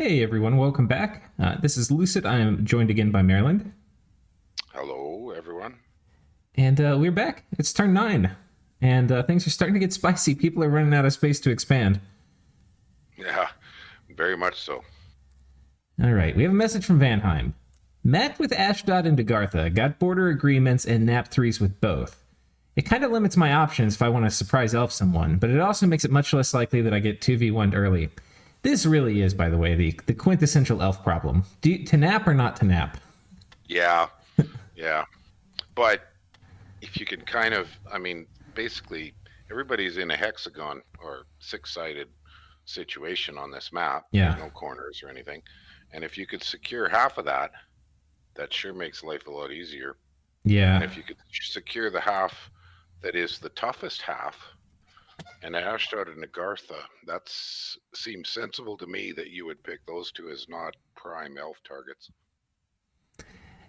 Hey everyone, welcome back. This is Lucid. I am joined again by Maryland. Hello, everyone. And we're back. It's turn 9. And things are starting to get spicy. People are running out of space to expand. Yeah, very much so. All right, we have a message from Vanheim. Met with Ashdod and Agartha, got border agreements and nap 3s with both. It kind of limits my options if I want to surprise elf someone, but it also makes it much less likely that I get 2v1'd early. This really is, by the way, the quintessential elf problem. To nap or not to nap? Yeah, yeah. But if you can basically, everybody's in a hexagon or six-sided situation on this map. Yeah. There's no corners or anything. And if you could secure half of that, that sure makes life a lot easier. Yeah. And if you could secure the half that is the toughest half, and Ashdod and Agartha, that seems sensible to me that you would pick those two as not prime elf targets.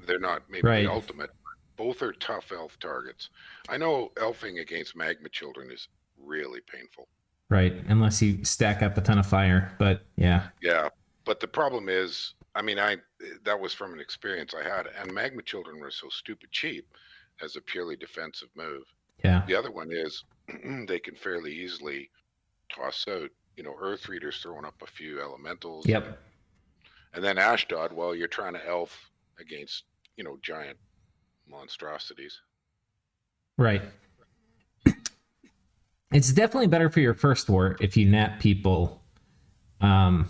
They're not maybe Right. the ultimate. Both are tough elf targets. I know elfing against magma children is really painful. Right, unless you stack up a ton of fire, but yeah. Yeah, but the problem is, that was from an experience I had, and magma children were so stupid cheap as a purely defensive move. Yeah. The other one is they can fairly easily toss out, Earth Readers throwing up a few elementals. Yep. And then Ashdod, well, you're trying to elf against, giant monstrosities. Right. It's definitely better for your first war if you nap people and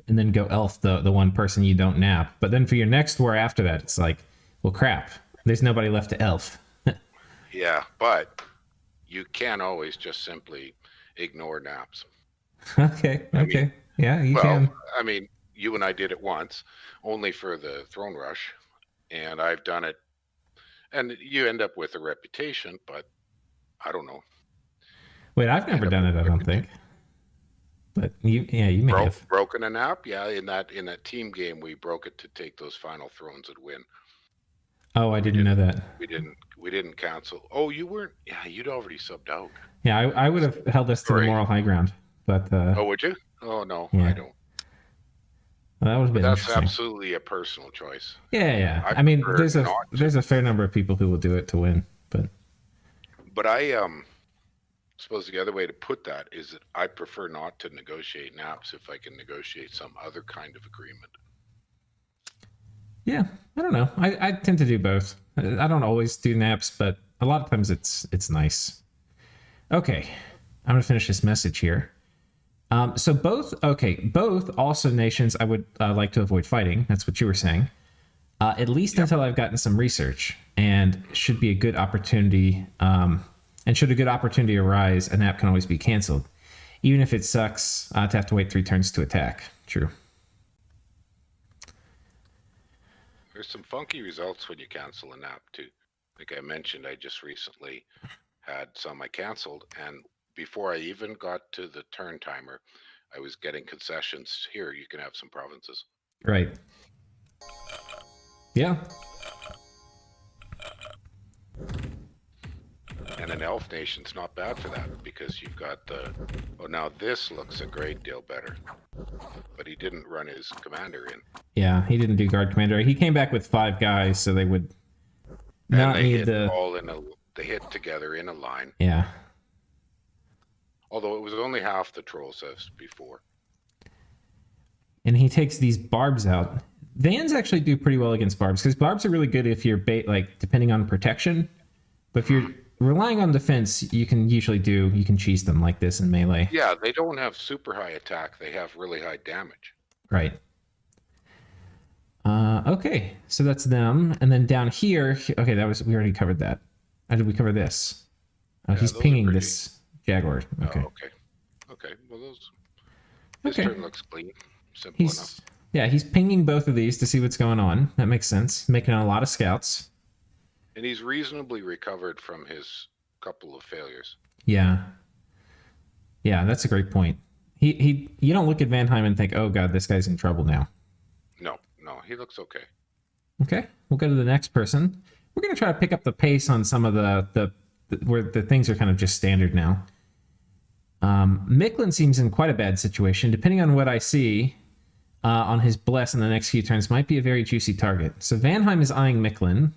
then go elf the one person you don't nap. But then for your next war after that, it's like, well, crap. There's nobody left to elf. Yeah, but you can't always just simply ignore naps. Okay. Yeah, you can. You and I did it once, only for the throne rush, and I've done it, and you end up with a reputation, but I don't know. Wait, I've never done it, I don't think. But you may have. Broken a nap? Yeah, in that team game, we broke it to take those final thrones and win. Oh, I didn't know that. We didn't cancel. Oh, you weren't? Yeah, you'd already subbed out. Yeah, I would have held us to the moral high ground, but. Oh, would you? Oh no, yeah. I don't. Well, that would have been That's interesting. absolutely a personal choice. Yeah. There's a fair number of people who will do it to win, but I suppose the other way to put that is that I prefer not to negotiate naps if I can negotiate some other kind of agreement. Yeah, I don't know. I tend to do both. I don't always do naps, but a lot of times it's nice. Okay, I'm gonna finish this message here. So both also nations I would like to avoid fighting. That's what you were saying. At least until I've gotten some research, and should be a good opportunity. And should a good opportunity arise, a nap can always be canceled, even if it sucks to have to wait 3 turns to attack. True. There's some funky results when you cancel a nap too. Like I mentioned, I just recently had some I canceled, and before I even got to the turn timer, I was getting concessions. Here, you can have some provinces. Right. Yeah. And an elf nation's not bad for that, because you've got now this looks a great deal better. But he didn't run his commander in. Yeah, he didn't do guard commander. He came back with 5 guys, so they would not need the... They hit together in a line. Yeah. Although it was only half the trolls as before. And he takes these barbs out. Vans actually do pretty well against barbs, because barbs are really good if you're depending on protection. But if you're relying on defense, you can cheese them like this in melee. Yeah, they don't have super high attack. They have really high damage. Right. Okay, so that's them. And then down here, okay, we already covered that. How did we cover this? He's pinging this Jaguar. Okay. Okay. Well, this turn looks clean. Simple enough. Yeah, he's pinging both of these to see what's going on. That makes sense. Making a lot of scouts. And he's reasonably recovered from his couple of failures. Yeah. Yeah, that's a great point. You don't look at Vanheim and think, oh god, this guy's in trouble now. No, he looks okay. Okay, we'll go to the next person. We're going to try to pick up the pace on some of the where the things are kind of just standard now. Mictlan seems in quite a bad situation. Depending on what I see, on his bless in the next few turns might be a very juicy target. So Vanheim is eyeing Mictlan.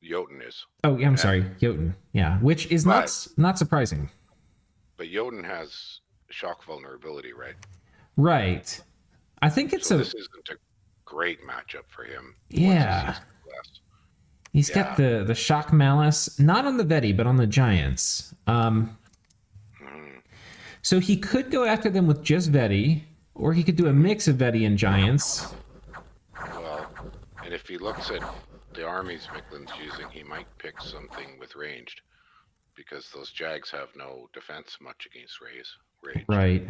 Jotun is. Oh, yeah, I'm sorry, Jotun. Yeah, which is not surprising. But Jotun has shock vulnerability, right? Right. I think it's this isn't a great matchup for him. Yeah. He's got the shock malice, not on the Veti, but on the giants. So he could go after them with just Veti, or he could do a mix of Veti and giants. Well, and if he looks at the armies Mictlan's using, he might pick something with ranged, because those Jags have no defense much against rage. Right.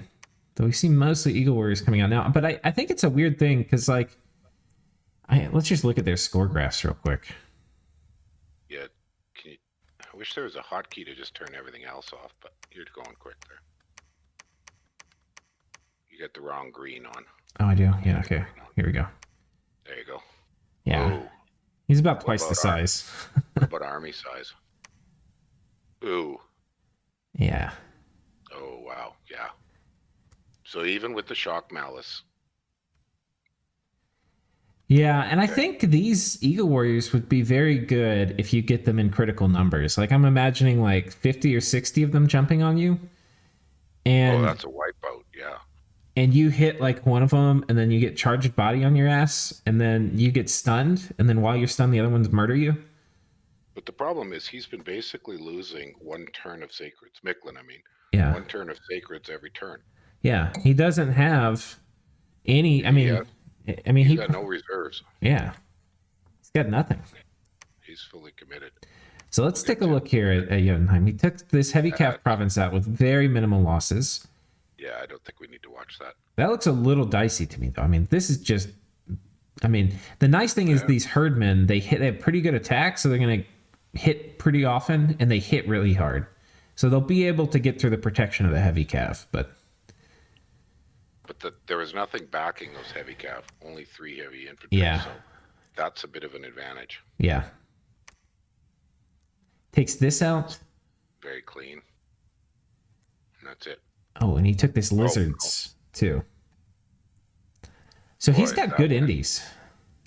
Though we see mostly Eagle Warriors coming out now. But I think it's a weird thing, because, like, let's just look at their score graphs real quick. Yeah. I wish there was a hotkey to just turn everything else off, but you're going quick there. You got the wrong green on. Oh, I do? Yeah, okay. Here we go. There you go. Yeah. Ooh. He's about twice the size. What about army size? Ooh. Yeah. Oh, wow. Yeah. So even with the shock malice. Yeah, and I think these Eagle Warriors would be very good if you get them in critical numbers. Like, I'm imagining like 50 or 60 of them jumping on you. And that's a wipeout, yeah. And you hit like one of them, and then you get charged body on your ass, and then you get stunned, and then while you're stunned, the other ones murder you. But the problem is he's been basically losing one turn of Sacreds. Mictlan, I mean. Yeah. One turn of Sacreds every turn. Yeah, he doesn't have any. He's got no reserves. Yeah, he's got nothing. He's fully committed. So let's take a look here at Jotunheim. He took this heavy calf province out with very minimal losses. Yeah, I don't think we need to watch that. That looks a little dicey to me, though. I mean, this is just. I mean, the nice thing is these herdmen, they have pretty good attack, so they're going to hit pretty often, and they hit really hard. So they'll be able to get through the protection of the heavy calf, but there was nothing backing those heavy calf. Only 3 heavy infantry. Yeah. So that's a bit of an advantage. Yeah. Takes this out. Very clean. And that's it. Oh, and he took this lizards too. So he's got good indies.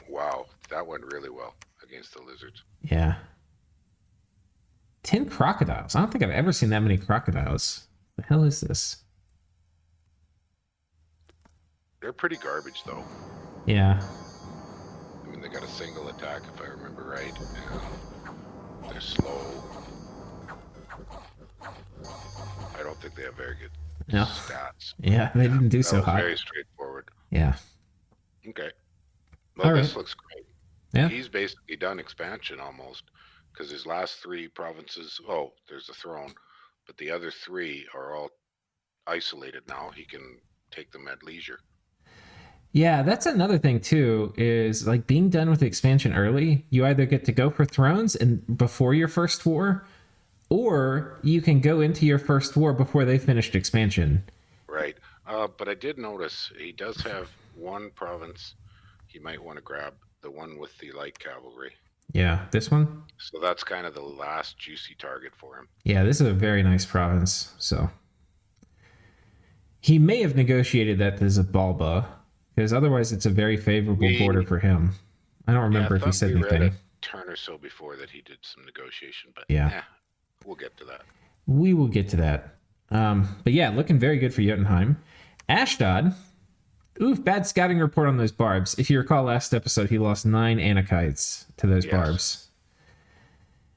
Wow, that went really well against the lizards. Yeah. 10 crocodiles. I don't think I've ever seen that many crocodiles. The hell is this? They're pretty garbage, though. Yeah. I mean, they got a single attack, if I remember right, and they're slow. I don't think they have very good stats. Yeah, they didn't do so hot. Very straightforward. Yeah. Okay. Well, this looks great. Yeah. He's basically done expansion almost, because his last 3 provinces, there's a throne, but the other 3 are all isolated now. He can take them at leisure. Yeah, that's another thing too, is like being done with the expansion early, you either get to go for thrones and before your first war, or you can go into your first war before they finished expansion. Right. But I did notice he does have one province he might want to grab, the one with the light cavalry. Yeah, this one? So that's kind of the last juicy target for him. Yeah, this is a very nice province, so. He may have negotiated that to Xibalba, because otherwise it's a very favorable border for him. I don't remember if he said anything. Read a turn or so before that he did some negotiation, but we'll get to that. We will get to that. But yeah, looking very good for Jotunheim. Ashdod. Oof, bad scouting report on those barbs. If you recall last episode, he lost 9 Anakites to those barbs.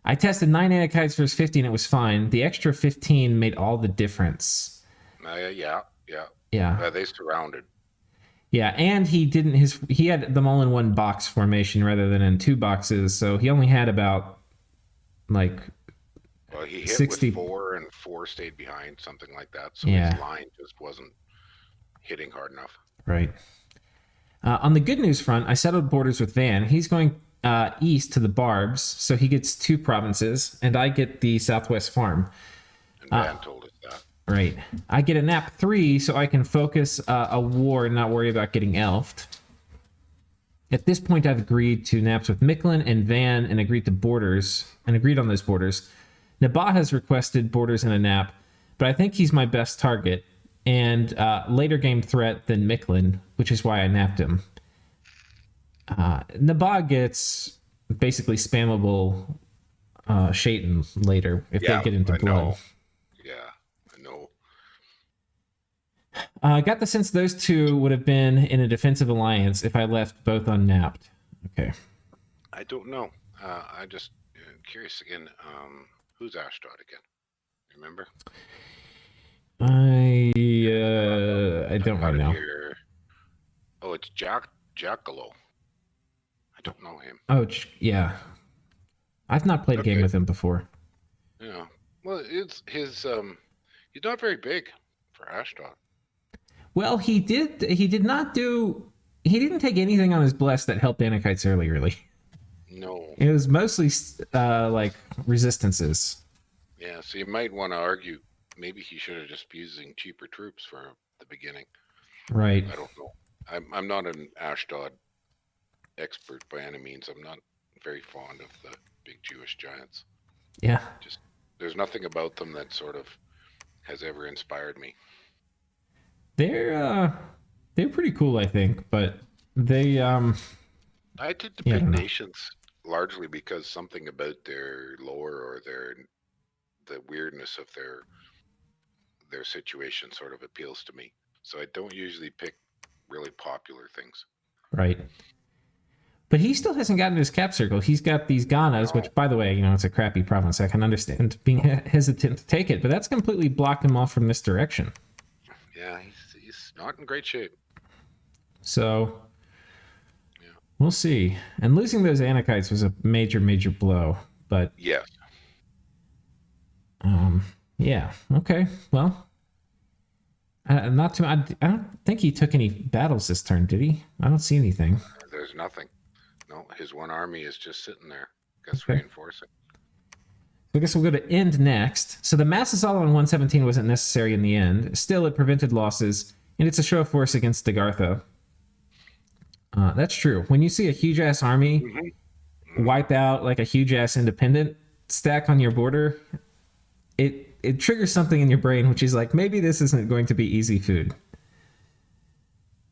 I tested 9 Anakites versus 15, it was fine. The extra 15 made all the difference. Yeah. They surrounded. Yeah, and he had them all in one box formation rather than in 2 boxes, so he only had about like he hit 60 with 4 and 4 stayed behind, something like that. So his line just wasn't hitting hard enough. Right. On the good news front, I settled borders with Van. He's going east to the Barbs, so he gets 2 provinces, and I get the Southwest Farm. And Van told us that. Right. I get a nap 3, so I can focus a war and not worry about getting elfed. At this point, I've agreed to naps with Mictlan and Van and agreed on those borders. Naba has requested borders and a nap, but I think he's my best target. and later game threat than Mictlan, which is why I napped him. Naba gets basically spammable Shaitan later if they get into blood. Know. Yeah, I know. I got the sense those two would have been in a defensive alliance if I left both unnapped. Okay. I don't know. I just curious again. Who's Ashdod again? Remember? I don't right now. Oh, it's jachello. I don't know him. Oh, yeah. I've not played a game with him before. Yeah. Well, it's his. He's not very big for Ashdod. Well, he didn't take anything on his bless that helped Anakites early, really. No. It was mostly like resistances. Yeah, so you might want to argue maybe he should have just been using cheaper troops for the beginning. Right. I don't know. I'm not an Ashdod expert by any means. I'm not very fond of the big Jewish giants. Yeah. Just there's nothing about them that sort of has ever inspired me. They're pretty cool, I think, but they I did the big nations largely because something about their lore or the weirdness of their situation sort of appeals to me. So I don't usually pick really popular things. Right. But he still hasn't gotten his cap circle. He's got these Ghanas, which, by the way, it's a crappy province. I can understand being hesitant to take it, but that's completely blocked him off from this direction. Yeah, he's not in great shape. So, we'll see. And losing those Anakites was a major, major blow. But yes. Yeah. Okay. Well, not too. I don't think he took any battles this turn, did he? I don't see anything. There's nothing. No, his one army is just sitting there. Guess reinforcing. I guess we'll go to end next. So the mass assault on 117 wasn't necessary in the end. Still, it prevented losses, and it's a show of force against Agartha. That's true. When you see a huge ass army wipe out like a huge ass independent stack on your border, it triggers something in your brain, which is like, maybe this isn't going to be easy food.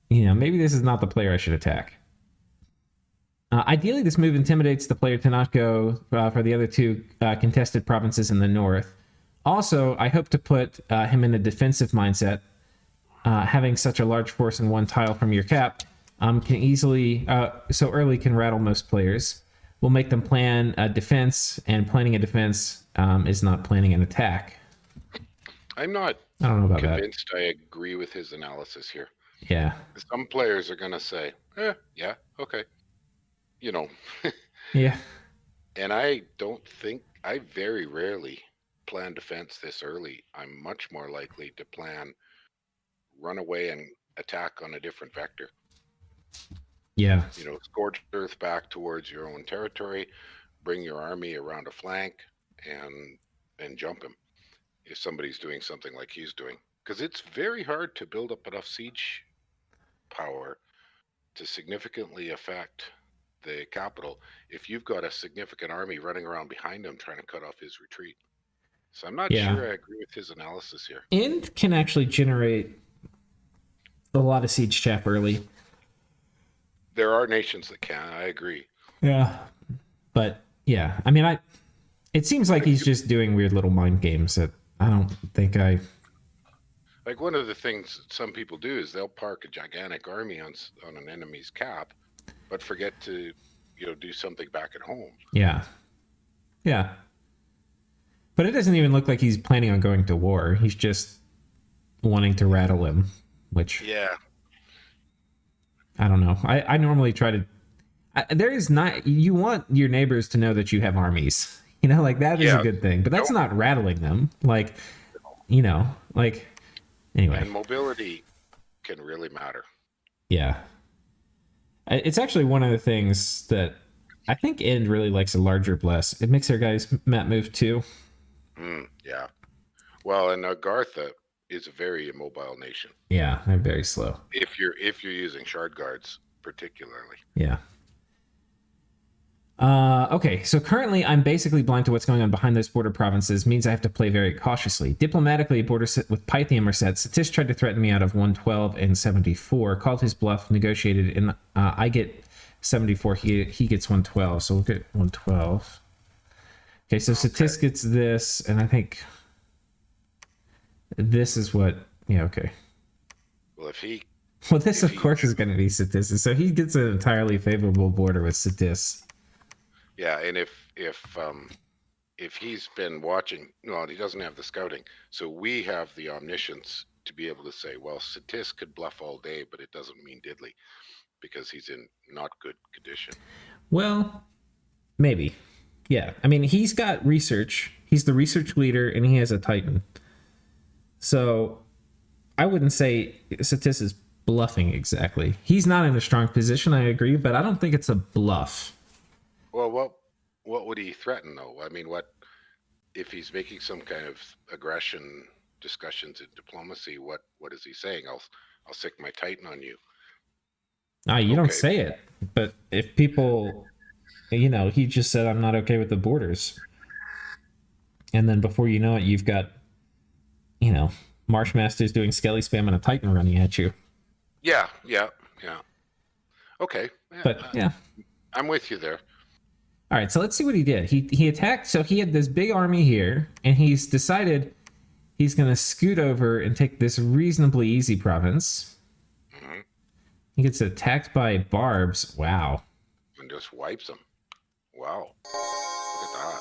Maybe this is not the player I should attack. Ideally, this move intimidates the player to not go for the other two contested provinces in the north. Also, I hope to put him in a defensive mindset. Having such a large force in one tile from your cap can easily, so early can rattle most players. Will make them plan a defense, and planning a defense is not planning an attack. I don't know about convinced that. I agree with his analysis here. Yeah. Some players are going to say, yeah, okay. Yeah. And I very rarely plan defense this early. I'm much more likely to plan run away and attack on a different vector. Yeah. Scorched earth back towards your own territory, bring your army around a flank and jump him if somebody's doing something like he's doing. Because it's very hard to build up enough siege power to significantly affect the capital if you've got a significant army running around behind him trying to cut off his retreat. So I'm not sure I agree with his analysis here. End can actually generate a lot of siege chaff early. There are nations that can, I agree. Yeah. But yeah, I mean, it seems like he's just doing weird little mind games that I don't think like one of the things some people do is they'll park a gigantic army on an enemy's cap, but forget to, do something back at home. Yeah. Yeah. But it doesn't even look like he's planning on going to war. He's just wanting to rattle him, which... Yeah. I don't know. I normally try to... you want your neighbors to know that you have armies. That is a good thing. But that's not rattling them. Anyway. And mobility can really matter. Yeah. It's actually one of the things that I think End really likes a larger bless. It makes their guys map move too. Yeah. Well, and Agartha is a very immobile nation. Yeah, they're very slow. If you're using shard guards particularly. Yeah. Okay, so currently I'm basically blind to what's going on behind those border provinces, means I have to play very cautiously. Diplomatically, borders with Pythium are set. Satis tried to threaten me out of 112 and 74, called his bluff, negotiated, and I get 74, he gets 112, so we'll get 112. Okay, so Satis gets this, and I think this is what, yeah, okay. Well, if he... Well, this, of course, is going to be Satis, so he gets an entirely favorable border with Satis. Yeah, and if he's been watching, well, he doesn't have the scouting, so we have the omniscience to be able to say, well, Satis could bluff all day, but it doesn't mean diddly because he's in not good condition. Well, maybe. Yeah, I mean, he's got research. He's the research leader, and he has a Titan. So I wouldn't say Satis is bluffing exactly. He's not in a strong position, I agree, but I don't think it's a bluff. Well, what would he threaten, though? I mean, what if he's making some kind of aggression discussions in diplomacy? What is he saying? I'll sick my Titan on you. You don't say it, but if people, he just said, I'm not okay with the borders. And then before you know it, you've got, Marshmasters doing skelly spam and a Titan running at you. Yeah. Okay. Yeah, but yeah. I'm with you there. All right, so let's see what he did. He attacked, so he had this big army here, and he's decided he's going to scoot over and take this reasonably easy province. Mm-hmm. He gets attacked by barbs. Wow. And just wipes them. Wow. Look at that.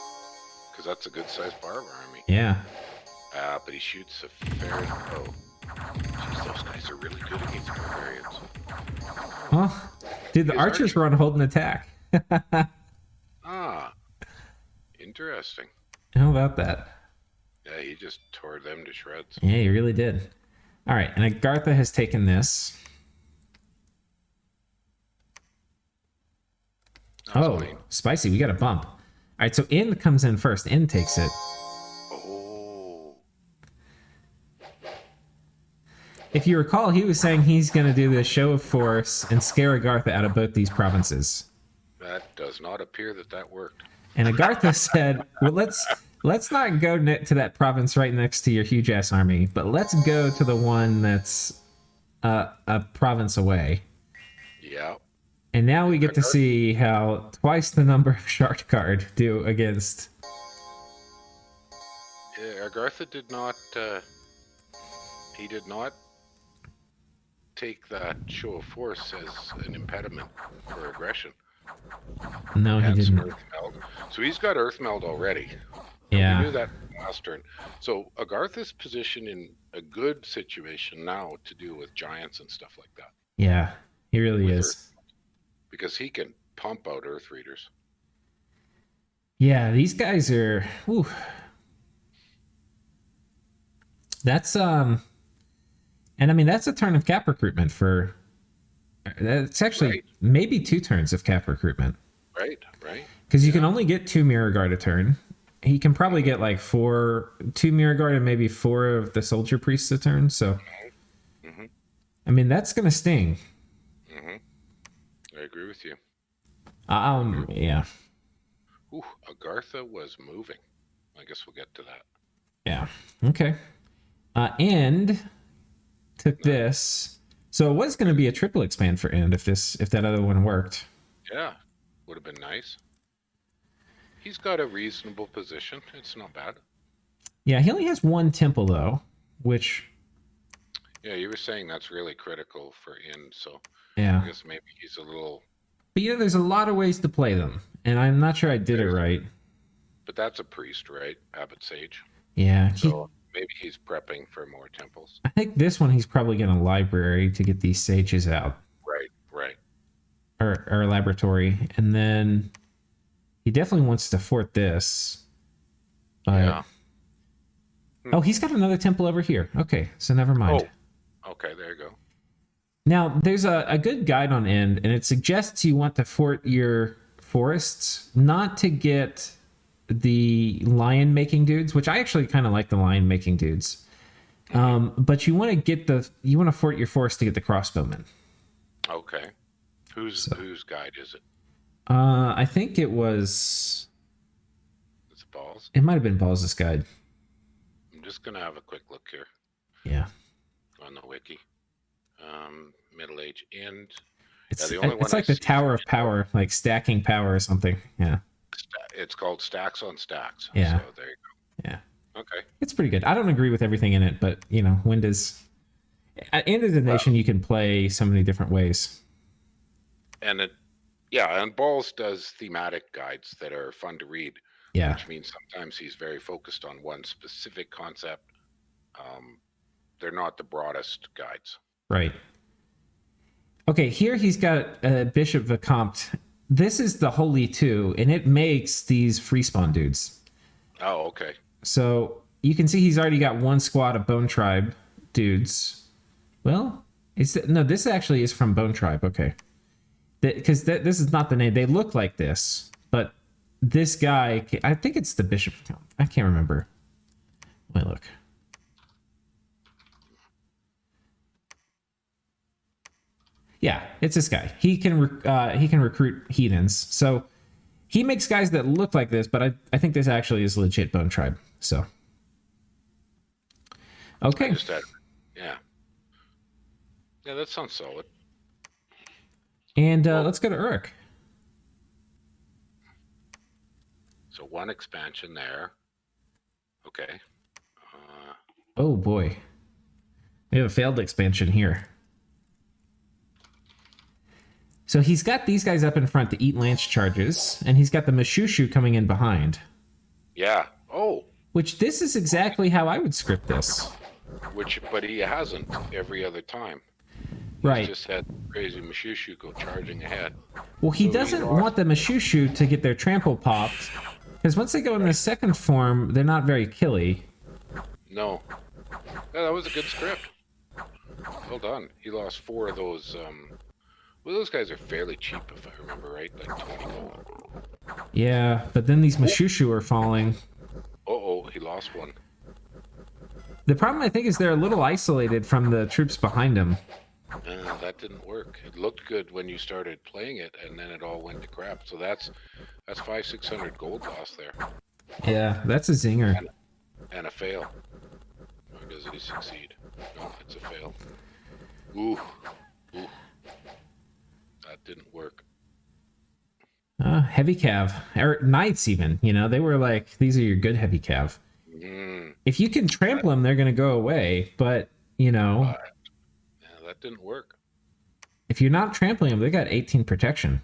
Because that's a good-sized barb army. Yeah. But he shoots a fair... Oh. Jeez, those guys are really good against barbarians. Well, dude, the archers were on hold and attack. Interesting. How about that? Yeah, he just tore them to shreds. Yeah, he really did. All right, and Agartha has taken this. Clean. Spicy. We got a bump. All right, so Ind comes in first. Ind takes it. Oh. If you recall, he was saying he's going to do the show of force and scare Agartha out of both these provinces. That does not appear that worked. And Agartha said, well, let's not go to that province right next to your huge ass army, but let's go to the one that's a province away. Yeah. And now we get to see how twice the number of Shard Guard do against. Yeah, Agartha did not. He did not take that show of force as an impediment for aggression. No, he didn't. Earthmeld. So he's got Earthmeld already. Yeah. We knew that last turn. So Agartha's position in a good situation now to deal with giants and stuff like that. Yeah, he really is. Earth, because he can pump out Earth Readers. Yeah, these guys are... Whew. That's... And I mean, that's a turn of cap recruitment for... It's actually maybe 2 turns of cap recruitment. Right. Because you can only get 2 Mirror Guard a turn. He can probably get like 2 Mirror Guard and maybe 4 of the Soldier Priests a turn. So, I mean, that's going to sting. I agree with you. Yeah. Ooh, Agartha was moving. I guess we'll get to that. Yeah. Okay. And took this. So it was going to be a triple expand for End if that other one worked. Yeah, would have been nice. He's got a reasonable position. It's not bad. Yeah, he only has 1 temple though, which... Yeah, you were saying that's really critical for End, so yeah. I guess maybe he's a little... But there's a lot of ways to play them, and I'm not sure I did it right. But that's a priest, right? Abbot Sage. Yeah. So maybe he's prepping for more temples. I think this one he's probably going to library to get these sages out. Right. Or laboratory. And then he definitely wants to fort this. But... Yeah. Oh, he's got another temple over here. Okay, so never mind. Oh, okay, there you go. Now, there's a good guide on End, and it suggests you want to fort your forests, not to get the lion-making dudes, which I actually kind of like the lion-making dudes. But you want to fort your forest to get the crossbowmen. Okay. Whose guide is it? I think it was. Is it Balls? It might have been Balls' Guide. I'm just gonna have a quick look here Yeah. on the wiki. Middle Age End. It's, the only it's one like I the see Tower of Power, like stacking power or something. Yeah. It's called Stacks on Stacks. Yeah. So there you Yeah. go. Okay. It's pretty good. I don't agree with everything in it, but you know, Windows. End of the Nation, you can play so many different ways. And and Balls does thematic guides that are fun to read. Yeah. Which means sometimes he's very focused on one specific concept. They're not the broadest guides. Right. Okay, here he's got Bishop Vicomte. This is the Holy 2, and it makes these free spawn dudes. Oh, okay. So you can see he's already got one squad of Bone Tribe dudes. Well, this actually is from Bone Tribe. Okay, because this is not the name. They look like this, but this guy, I think it's the Bishop. I can't remember. Wait, look. Yeah, it's this guy. He can recruit heathens. So he makes guys that look like this, but I think this actually is legit Bone Tribe. So okay. Yeah, that sounds solid. And let's go to Uruk. So one expansion there. Okay. Oh boy, we have a failed expansion here. So he's got these guys up in front to eat lance charges, and he's got the Mashushu coming in behind. Yeah. Oh. Which this is exactly how I would script this. But he hasn't every other time. Right. He's just had crazy Mashushu go charging ahead. Well, he doesn't want the Mashushu to get their trample popped, because once they go in the second form, they're not very killy. No. Yeah, that was a good script. Well done. He lost 4 of those. Well, those guys are fairly cheap, if I remember right, like 20 gold. Yeah, but then these Mashushu are falling. Uh-oh, he lost one. The problem, I think, is they're a little isolated from the troops behind him. That didn't work. It looked good when you started playing it, and then it all went to crap. So that's 500-600 gold lost there. Yeah, that's a zinger. And a fail. Or does he succeed? No, it's a fail. Ooh. That didn't work. Heavy cav. Or knights even. You know, they were like, these are your good heavy cav. If you can trample them, they're going to go away. But, you know... yeah, that didn't work. If you're not trampling them, they got 18 protection.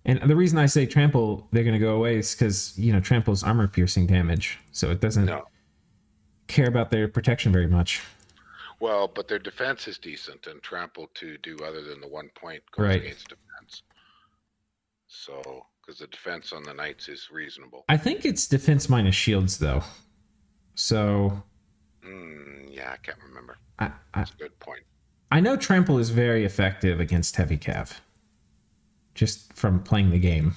And the reason I say trample, they're going to go away is because, you know, trample's armor piercing damage. So it doesn't care about their protection very much. Well, but their defense is decent, and trample to do other than the 1 point goes against defense. So, because the defense on the knights is reasonable. I think it's defense minus shields, though. So... yeah, I can't remember. That's a good point. I know trample is very effective against heavy cav. Just from playing the game.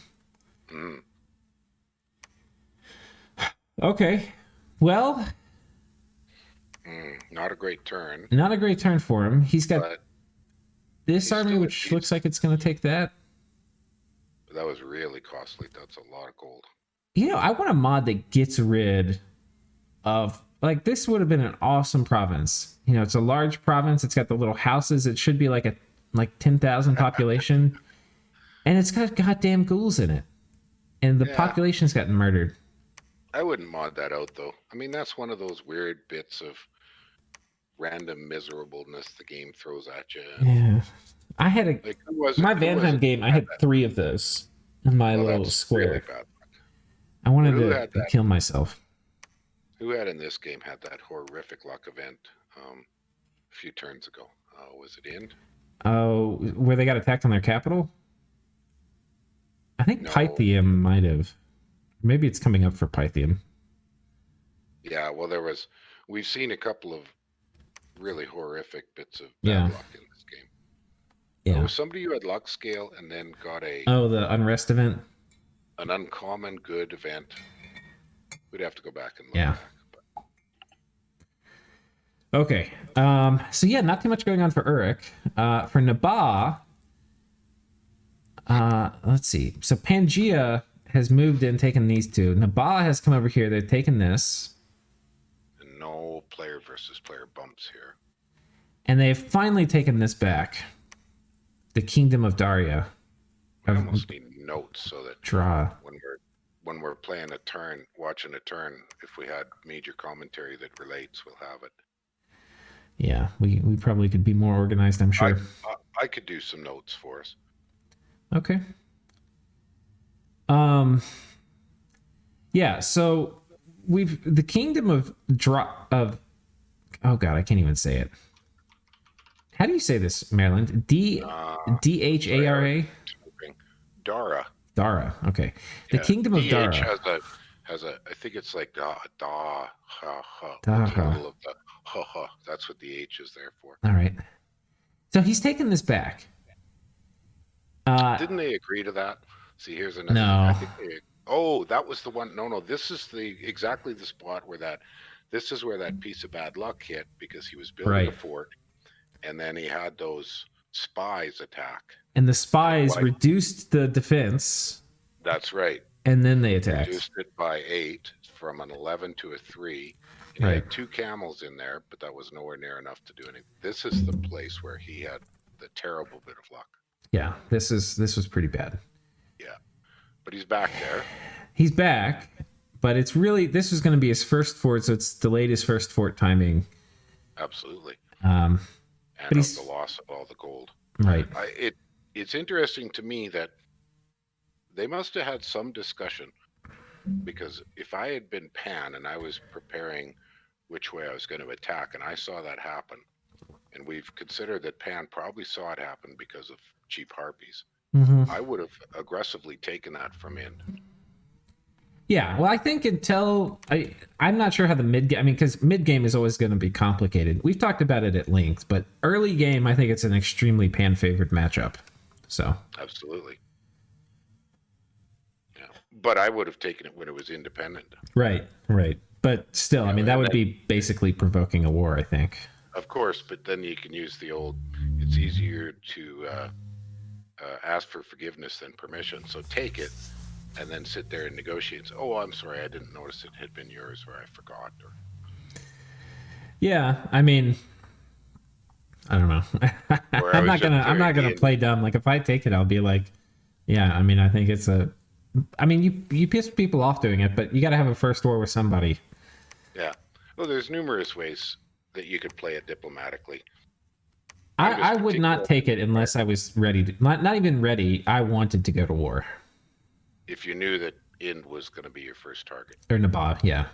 Okay. Well... not a great turn. Not a great turn for him. He's got this army, which looks like it's going to take that. But that was really costly. That's a lot of gold. You know, I want a mod that gets rid of... Like, this would have been an awesome province. You know, it's a large province. It's got the little houses. It should be like 10,000 population. And it's got goddamn ghouls in it. And the population's gotten murdered. I wouldn't mod that out, though. I mean, that's one of those weird bits of random miserableness the game throws at you. Yeah. I had my Vanheim game, I had 3 of those in my little square. Really bad. I wanted to kill myself. Who had in this game had that horrific luck event a few turns ago? Was it Ind? Oh, where they got attacked on their capital? I think Pythium might have. Maybe it's coming up for Pythium. Yeah, well, we've seen a couple of really horrific bits of bad luck in this game. Yeah. Was somebody who had luck scale and then got the unrest event? An uncommon good event. We'd have to go back and look back. Okay. So yeah, not too much going on for Uruk. For Naba, Let's see. So Pangaea has moved in, taken these two. Naba has come over here. They've taken this. And no player versus player bumps here. And they've finally taken this back. The Kingdom of Daria. We almost need notes so that Draw. when we're playing a turn, watching a turn, if we had major commentary that relates, we'll have it. Yeah, we probably could be more organized, I'm sure. I could do some notes for us. Okay. Yeah, so the Kingdom of oh god, I can't even say it. How do you say this, Maryland? Dhara? Dara. Dara. Okay. The Kingdom of Dara has a I think it's like da ha ha. Dara. Of the ha ha. That's what the H is there for. All right. So he's taken this back. Didn't they agree to that? See, here's another. No. I think that was the one. No, this is exactly the spot where this is where that piece of bad luck hit, because he was building a fort, and then he had those spies attack. And the spies reduced the defense. That's right. And then they attacked. Reduced it by 8 from an 11 to a 3. And he had 2 camels in there, but that was nowhere near enough to do anything. This is the place where he had the terrible bit of luck. Yeah, this was pretty bad. Yeah, but he's back there. He's back, but this was going to be his first fort, so it's delayed his first fort timing. Absolutely. But the loss of all the gold. Right. It's interesting to me that they must have had some discussion, because if I had been Pan and I was preparing which way I was going to attack, and I saw that happen, and we've considered that Pan probably saw it happen because of cheap harpies, I would have aggressively taken that from in. Yeah, well, I think I'm not sure how the mid game, because mid game is always going to be complicated. We've talked about it at length, but early game, I think it's an extremely Pan favored matchup. So absolutely. Yeah, but I would have taken it when it was independent. Right. But still, that would be basically provoking a war, I think. Of course, but then you can use the old, it's easier to ask for forgiveness than permission. So take it and then sit there and negotiate. And say, oh, I'm sorry, I didn't notice it had been yours, or I forgot. Yeah, I don't know. I'm not gonna play dumb. Like, if I take it, I'll be like, yeah, I think it's you piss people off doing it, but you got to have a first war with somebody. Yeah. Well, there's numerous ways that you could play it diplomatically. I would not take it unless I was ready to, not even ready. I wanted to go to war. If you knew that Ind was going to be your first target. Or Naba, yeah.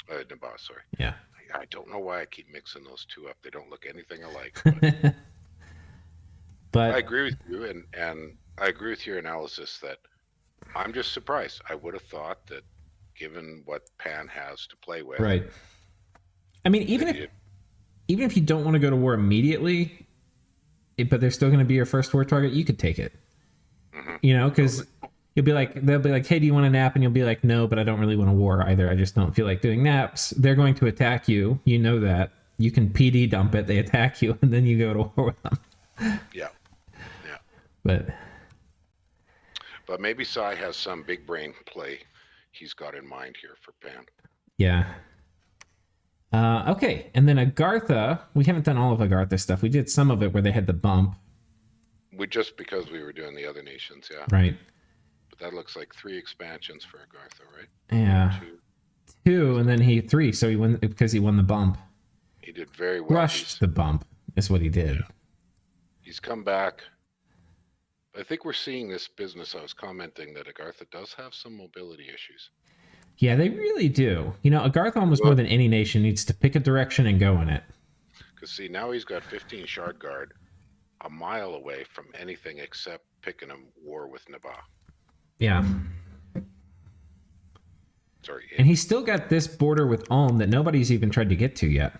Naba, sorry. Yeah. I don't know why I keep mixing those two up. They don't look anything alike. But I agree with you, and I agree with your analysis that I'm just surprised. I would have thought that, given what Pan has to play with, right. Even if you don't want to go to war immediately, but they're still going to be your first war target, you could take it. Mm-hmm. Because they'll be like, hey, do you want a nap? And you'll be like, no, but I don't really want a war either. I just don't feel like doing naps. They're going to attack you. You know that. You can PD dump it. They attack you, and then you go to war with them. Yeah. But maybe Sai has some big brain play he's got in mind here for Pan. Yeah. Okay, and then Agartha. We haven't done all of Agartha stuff. We did some of it where they had the bump. Because we were doing the other nations, yeah. Right. But that looks like 3 expansions for Agartha, right? Yeah. 2, and then 3. So he won because he won the bump. He did very well. Crushed the bump is what he did. Yeah. He's come back. I think we're seeing this business. I was commenting that Agartha does have some mobility issues. Yeah, they really do. Agartha almost more than any nation needs to pick a direction and go in it. Because see, now he's got 15 shard guard a mile away from anything except picking a war with Naba. Yeah. Sorry. And he's still got this border with Ulm that nobody's even tried to get to yet.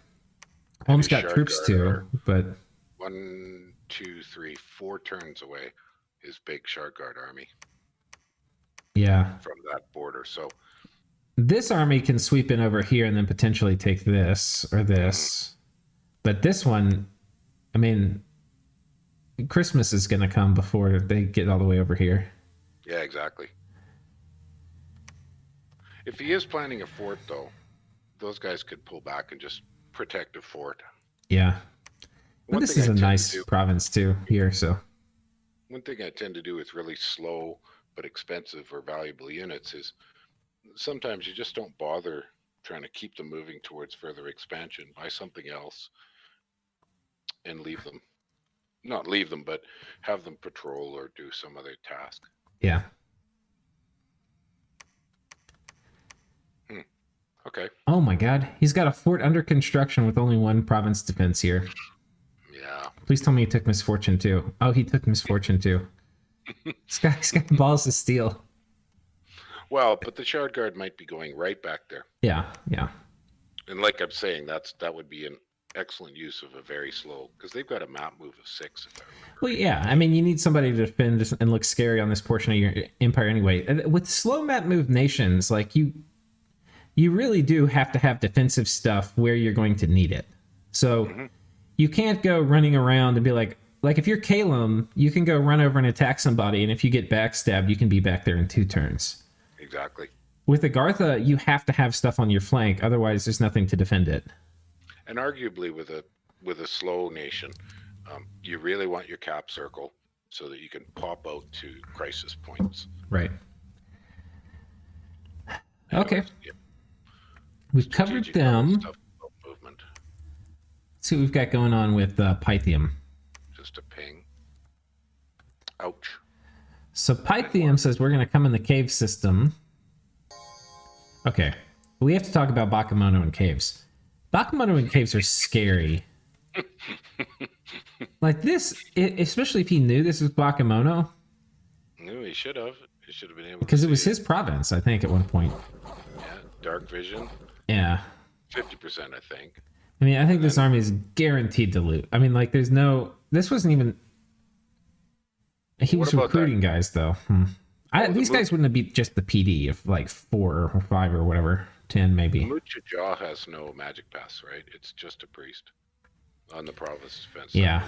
Ulm's got troops too, but 1, 2, 3, 4 turns away his big shard guard army. Yeah. From that border. So this army can sweep in over here and then potentially take this or this. But this one, Christmas is going to come before they get all the way over here. Yeah, exactly. If he is planning a fort, though, those guys could pull back and just protect a fort. Yeah. But One this thing is I a tend to nice do- province too here, so One thing I tend to do with really slow but expensive or valuable units is sometimes you just don't bother trying to keep them moving towards further expansion. Buy something else and leave them. Not leave them, but have them patrol or do some other task. yeah. Okay. Oh my god, he's got a fort under construction with only one province defense here. Yeah. Please tell me he took misfortune too. Oh, he took misfortune too. This guy's got balls of steel. Well, but the Shard Guard might be going right back there. Yeah, yeah. And like I'm saying, that would be an excellent use of a very slow, because they've got a map move of 6, if I remember. Well, yeah. I mean, you need somebody to defend and look scary on this portion of your empire anyway. And with slow map move nations, like you really do have to have defensive stuff where you're going to need it. So you can't go running around and be like if you're Calum, you can go run over and attack somebody, and if you get backstabbed, you can be back there in 2 turns. Exactly. With Agartha, you have to have stuff on your flank, otherwise there's nothing to defend it. And arguably with a slow nation, you really want your cap circle so that you can pop out to crisis points. Right. Okay. Yeah. We've covered Strategic them. stuff about movement. Let's see what we've got going on with Pythium. Just a ping. Ouch. So Pythium says we're going to come in the cave system. Okay. We have to talk about Bakemono and caves. Bakemono and caves are scary. Like this, especially if he knew this was Bakemono. No, he should have. He should have been able Because to it was see his province, I think, at one point. Yeah, dark vision. Yeah. 50%, I think. I mean, I think this army is guaranteed to loot. I mean, like, there's no... This wasn't even... He was about recruiting guys, though. These guys wouldn't have beat just the PD of, like, 4 or 5 or whatever. 10, maybe. Mucha Jaw has no magic pass, right? It's just a priest on the province defense. Yeah.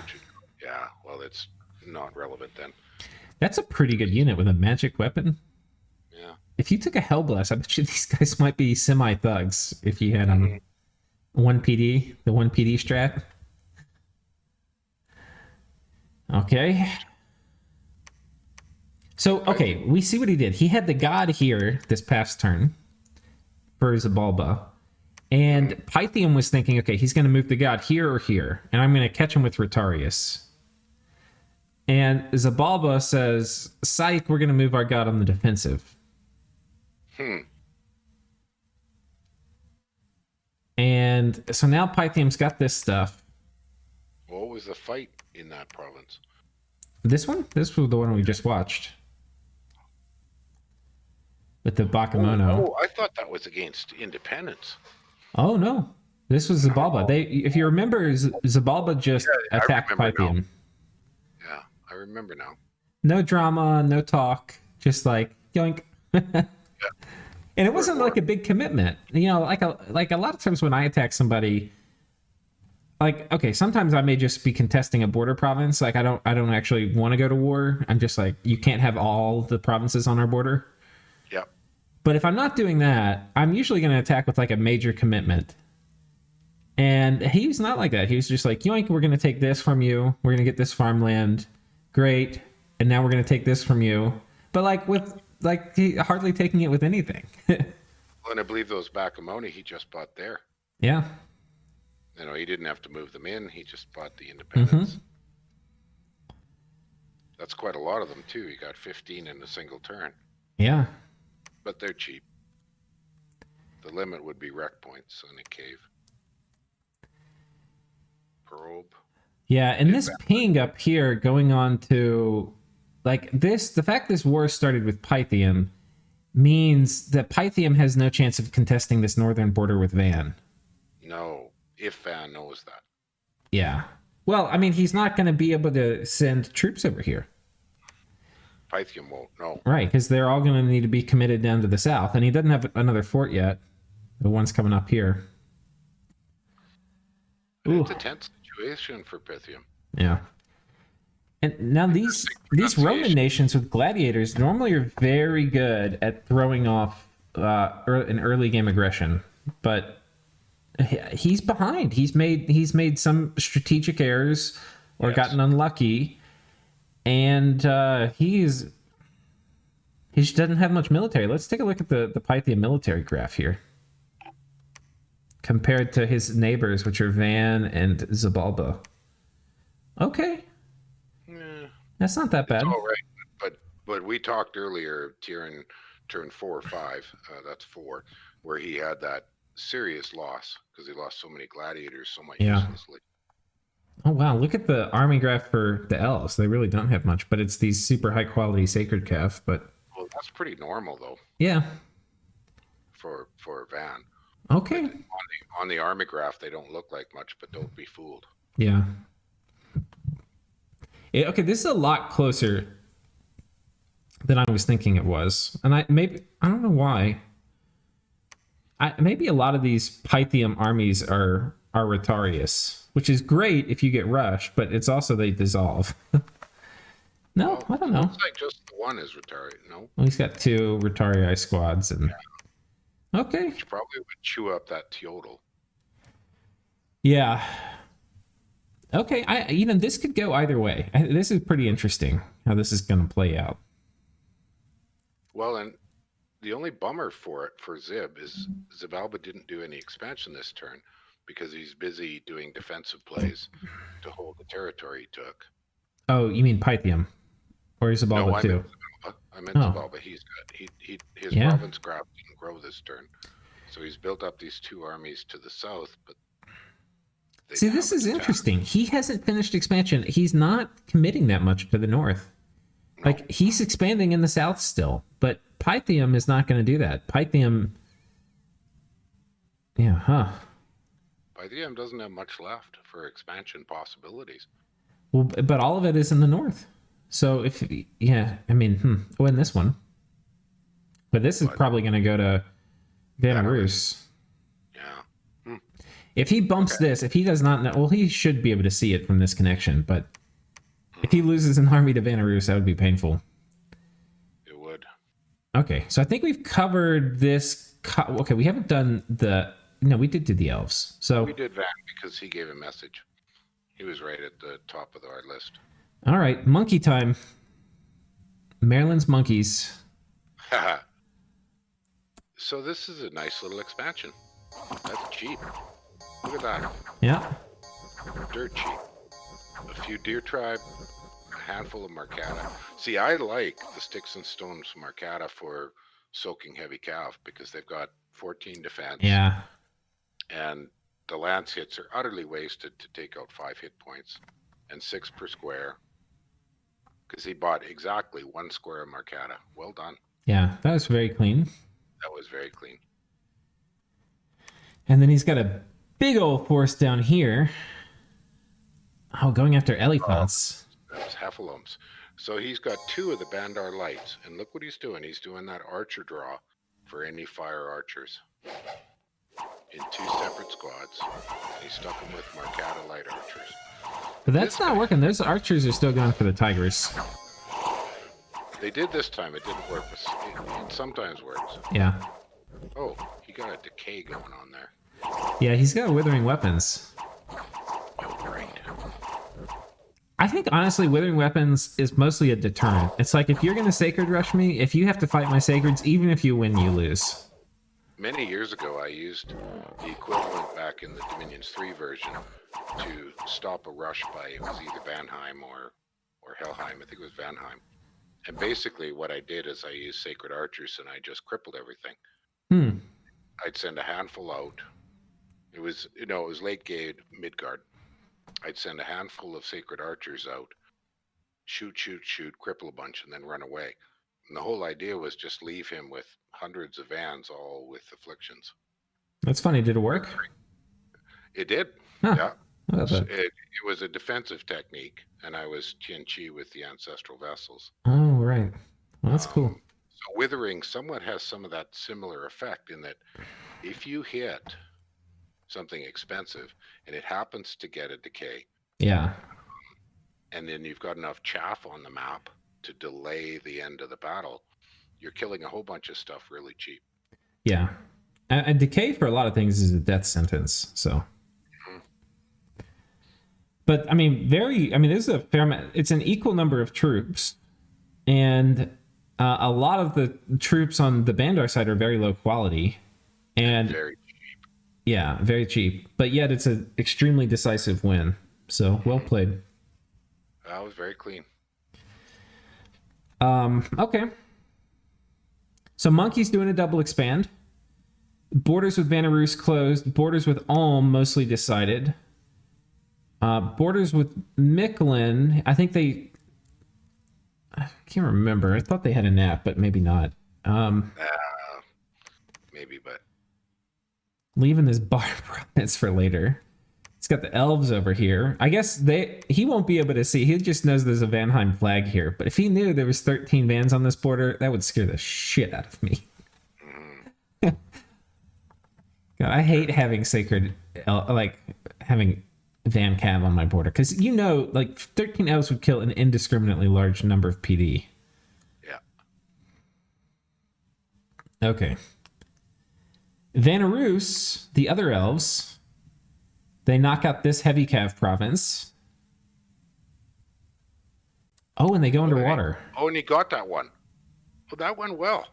Yeah, well, it's not relevant then. That's a pretty good unit with a magic weapon. Yeah. If you took a Hellblast, I bet you these guys might be semi-thugs if you had 1 PD, the 1 PD strat. Okay. So, okay, we see what he did. He had the god here this past turn for Xibalba. And Pythium was thinking, okay, he's going to move the god here or here. And I'm going to catch him with Rotarius. And Xibalba says, psych, we're going to move our god on the defensive. And so now Pythium's got this stuff. What was the fight in that province? This one? This was the one we just watched. With the Bakemono. Oh, I thought that was against independence. Oh, no. This was Xibalba. If you remember, Xibalba just attacked Pythium. Yeah, I remember now. No drama, no talk. Just like, yoink. And it wasn't like a big commitment. You know, like a lot of times when I attack somebody, like, okay, sometimes I may just be contesting a border province. Like I don't actually want to go to war. I'm just like, you can't have all the provinces on our border. Yeah. But if I'm not doing that, I'm usually going to attack with like a major commitment. And he's not like that. He was just like, yoink, we're going to take this from you. We're going to get this farmland. Great. And now we're going to take this from you. But like with, like, he hardly taking it with anything. Well, and I believe those Bakamoni he just bought there. Yeah. You know, he didn't have to move them in. He just bought the independence. That's quite a lot of them, too. He got 15 in a single turn. Yeah. But they're cheap. The limit would be rec points in a cave. Probe. Yeah, and this ping up here going on to, like, this, the fact this war started with Pythium means that Pythium has no chance of contesting this northern border with Van. No, if Van knows that. Yeah. Well, I mean, he's not going to be able to send troops over here. Pythium won't, no. Right, because they're all going to need to be committed down to the south, and he doesn't have another fort yet. The one's coming up here. It's a tense situation for Pythium. Yeah. And now these Roman nations with gladiators normally are very good at throwing off an early game aggression, but he's behind. He's made some strategic errors or gotten unlucky, and he just doesn't have much military. Let's take a look at the Pythium military graph here compared to his neighbors, which are Van and Xibalba. Okay. That's not that bad. It's all right, but we talked earlier, Tyrion turn 4 or 5. That's 4, where he had that serious loss because he lost so many gladiators so much uselessly. Oh wow! Look at the army graph for the elves. They really don't have much, but it's these super high quality sacred calf. But that's pretty normal though. Yeah. For Van. Okay. On the army graph, they don't look like much, but don't be fooled. Yeah. Okay, this is a lot closer than I was thinking it was, and I don't know why. Maybe a lot of these Pythium armies are Rotarius, which is great if you get rushed, but it's also they dissolve. No, I don't know. Looks like just the one is Rotari. No, well, he's got 2 Rotarii squads, and okay, which probably would chew up that Teodal. Yeah. Okay, this could go either way. This is pretty interesting how this is going to play out. Well, and the only bummer for Zib is Xibalba didn't do any expansion this turn because he's busy doing defensive plays to hold the territory he took. Oh, you mean Pythium? Or Xibalba too? I meant Xibalba. He's got his province graph didn't grow this turn. So he's built up these 2 armies to the south, but see, this is interesting. He hasn't finished expansion. He's not committing that much to the north. No. Like, he's expanding in the south still, but Pythium is not going to do that. Pythium... Pythium doesn't have much left for expansion possibilities. Well, but all of it is in the north. So if... in this one. But this is probably going to go to Vanarus. If he bumps this, if he does not know, well, he should be able to see it from this connection, but if he loses an army to Vanarus, that would be painful. It would. Okay, so I think we've covered this. Okay, we haven't done we did do the elves. So we did Van because he gave a message. He was right at the top of our list. All right, monkey time. Maryland's monkeys. So this is a nice little expansion. That's cheap. Look at that. Yeah. Dirt cheap. A few deer tribe, a handful of Marcata. See, I like the sticks and stones Marcata for soaking heavy calf because they've got 14 defense. Yeah. And the lance hits are utterly wasted to take out 5 hit points and 6 per square. Because he bought exactly 1 square of Marcata. Well done. Yeah, that was very clean. That was very clean. And then he's got a big old force down here. Oh, going after elephants. That was Heffalumps. So he's got 2 of the Bandar Lights. And look what he's doing. He's doing that archer draw for any fire archers. In 2 separate squads. And he stuck them with Marcata light archers. But that's not working. Those archers are still going for the tigers. They did this time. It didn't work. But it sometimes works. Yeah. Oh, he got a decay going on there. Yeah, he's got withering weapons. Oh, great. I think, honestly, withering weapons is mostly a deterrent. It's like, if you're going to sacred rush me, if you have to fight my sacreds, even if you win, you lose. Many years ago, I used the equivalent back in the Dominions 3 version to stop a rush by, it was either Vanheim or Helheim. I think it was Vanheim. And basically what I did is I used sacred archers and I just crippled everything. I'd send a handful out. It was late game, Midgard. I'd send a handful of sacred archers out, shoot, cripple a bunch, and then run away. And the whole idea was just leave him with hundreds of vans, all with afflictions. That's funny. Did it work? It did. Huh. Yeah. It was a defensive technique, and I was Tianchi with the ancestral vessels. Oh, right. Well, that's cool. So withering somewhat has some of that similar effect in that if you hit something expensive and it happens to get a decay, yeah, and then you've got enough chaff on the map to delay the end of the battle, you're killing a whole bunch of stuff really cheap. Yeah. And decay for a lot of things is a death sentence, so. But, I mean, there's a fair amount. It's an equal number of troops, and a lot of the troops on the Bandar side are very low quality. And very cheap. Yeah, very cheap. But yet it's an extremely decisive win. So, well played. That was very clean. Okay. So Monkey's doing a double expand. Borders with Vanarus closed. Borders with Ulm mostly decided. Borders with Mictlan, I think I can't remember. I thought they had a nap, but maybe not. Maybe, but leaving this bar province for later. It's got the elves over here. I guess he won't be able to see. He just knows there's a Vanheim flag here. But if he knew there was 13 Vans on this border, that would scare the shit out of me. God, I hate having having Van Cav on my border, because 13 elves would kill an indiscriminately large number of PD. Yeah. Okay. Vanarus, the other elves, they knock out this heavy cav province. Oh, and they go underwater. Oh, and he got that one. Well, that went well.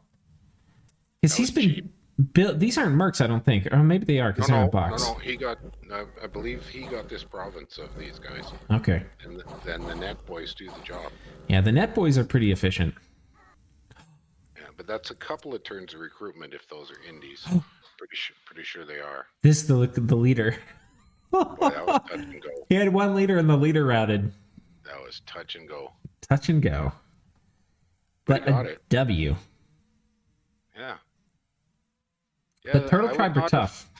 Because he's been built. These aren't mercs, I don't think. Or maybe they are, because they're in a box. No, he got, I believe he got this province of these guys. Okay. And then the net boys do the job. Yeah, the net boys are pretty efficient. Yeah, but that's a couple of turns of recruitment if those are indies. Pretty sure they are. This is the leader. Boy, that was touch and go. He had one leader and the leader routed. That was touch and go. Touch and go. But a W. Yeah. The Turtle Tribe are tough.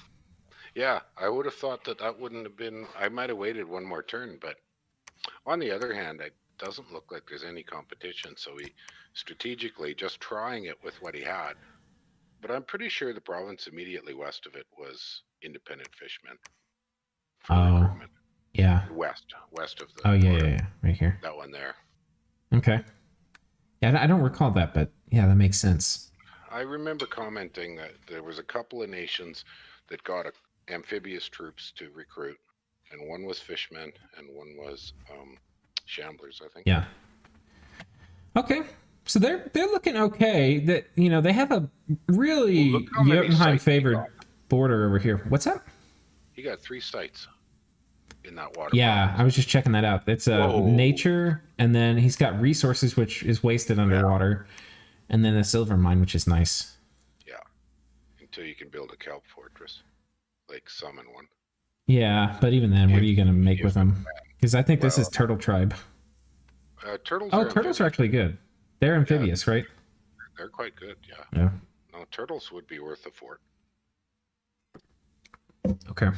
Yeah, I would have thought that wouldn't have been... I might have waited one more turn, but on the other hand, it doesn't look like there's any competition, so he strategically just trying it with what he had. But I'm pretty sure the province immediately west of it was independent fishmen. Oh, yeah. West of the... Oh, yeah, right here. That one there. Okay. Yeah, I don't recall that, but yeah, that makes sense. I remember commenting that there was a couple of nations that got amphibious troops to recruit, and one was fishmen and one was shamblers, I think. Yeah. Okay, so they're looking okay. That they have a really Jotunheim favored border over here. What's that? He got 3 sites in that water. Yeah, province. I was just checking that out. It's nature, and then he's got resources, which is wasted underwater. Yeah. And then a silver mine, which is nice. Yeah. Until you can build a kelp fortress. Like summon one. Yeah, but even then, what are you going to make with them? Because I think this is Turtle Tribe. Turtles are actually good. They're amphibious, right? They're quite good, yeah. Yeah. No, turtles would be worth a fort. Okay.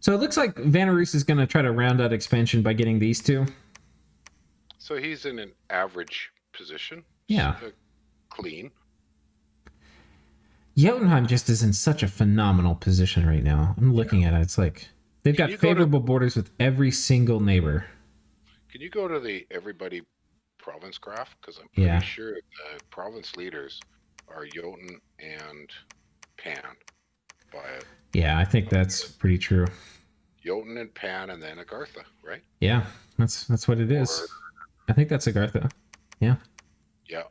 So it looks like Vanarus is going to try to round out expansion by getting these two. So he's in an average position. Yeah. Clean. Jotunheim just is in such a phenomenal position right now. I'm looking at it. It's like they've got favorable borders with every single neighbor. Can you go to the everybody province graph? Because I'm pretty sure the province leaders are Jotun and Pan. Yeah, I think that's pretty true. Jotun and Pan, and then Agartha, right? Yeah, that's what it is. I think that's Agartha. Yeah. Yeah.